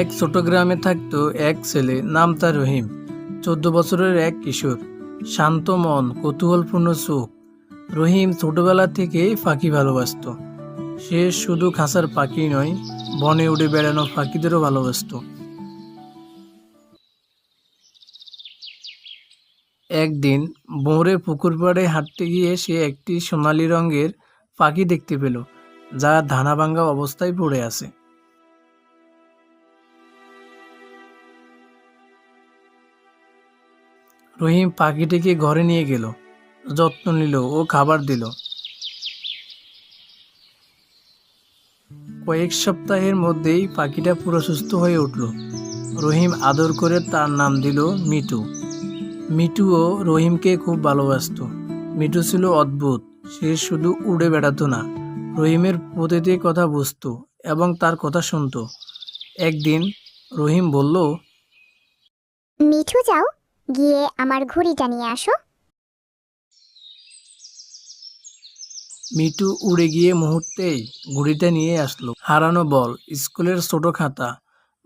এক ছোট গ্রামে থাকতো এক ছেলে, নাম তার রহিম। 14 বছরের এক কিশোর, শান্ত মন, কৌতূহলপূর্ণ চোখ। রহিম ছোটবেলা থেকেই পাখি ভালোবাসতো। সে শুধু খাঁচার পাখি নয়, বনে উড়ে বেড়ানো পাখিদেরও ভালোবাসতো। একদিন ভোরে পুকুর পাড়ে হাঁটতে গিয়ে সে একটি সোনালী রঙের পাখি দেখতে পেল, যা ধানাভাঙ্গা অবস্থায় পড়ে আছে। রহিম পাখিটিকে ঘরে নিয়ে গেল, যত্ন নিল ও খাবার দিল। কয়েক সপ্তাহের মধ্যেই পাখিটা পুরো সুস্থ হয়ে উঠল। রহিম আদর করে তার নাম দিল মিঠু। মিঠুও রহিমকে খুব ভালোবাসতো। মিঠু ছিল অদ্ভুত। সে শুধু উড়ে বেড়াতো না, রহিমের প্রতিটি কথা বুঝতো এবং তার কথা শুনতো। একদিন রহিম বলল, মিঠু, যাও গিয়ে আমার ঘড়িটা নিয়ে আসো। মিঠু উড়ে গিয়ে মুহূর্তেই ঘুড়িটা নিয়ে আসলো। হারানো বল, স্কুলের ছোট খাতা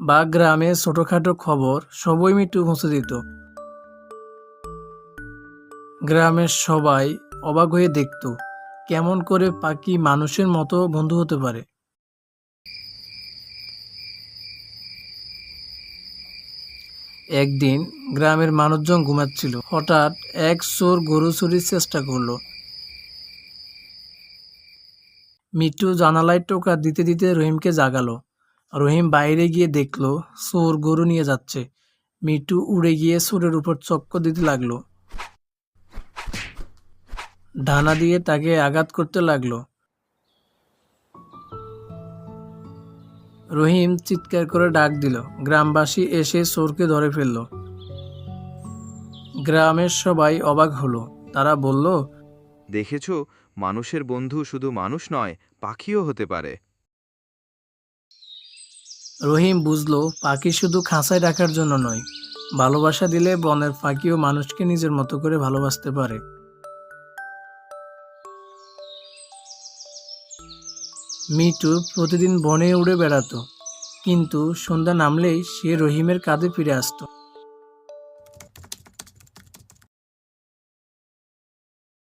বা গ্রামের ছোটখাটো খবর সবই মিঠু পৌঁছে দিত। গ্রামের সবাই অবাক হয়ে দেখত, কেমন করে পাখি মানুষের মতো বন্ধু হতে পারে। একদিন গ্রামের মানুষজন ঘুমাচ্ছিল, হঠাৎ এক চোর গরু চুরির চেষ্টা করলো। মিঠু জানালায় টোকা দিতে দিতে রহিমকে জাগালো। রহিম বাইরে গিয়ে দেখলো চোর গরু নিয়ে যাচ্ছে। মিঠু উড়ে গিয়ে চোরের উপর চক্কর দিতে লাগলো, ডানা দিয়ে তাকে আঘাত করতে লাগলো। রহিম চিৎকার করে ডাক দিল। গ্রামবাসী এসে চোরকে ধরে ফেলল। গ্রামের সবাই অবাক হলো। তারা বলল, দেখেছো, মানুষের বন্ধু শুধু মানুষ নয়, পাখিও হতে পারে। রহিম বুঝলো পাখি শুধু খাঁচায় রাখার জন্য নয়, ভালোবাসা দিলে বনের পাখিও মানুষকে নিজের মতো করে ভালোবাসতে পারে। মিঠু প্রতিদিন বনে উড়ে বেড়াতো, কিন্তু সন্ধ্যা নামলেই সে রহিমের কাঁধে ফিরে আসতো।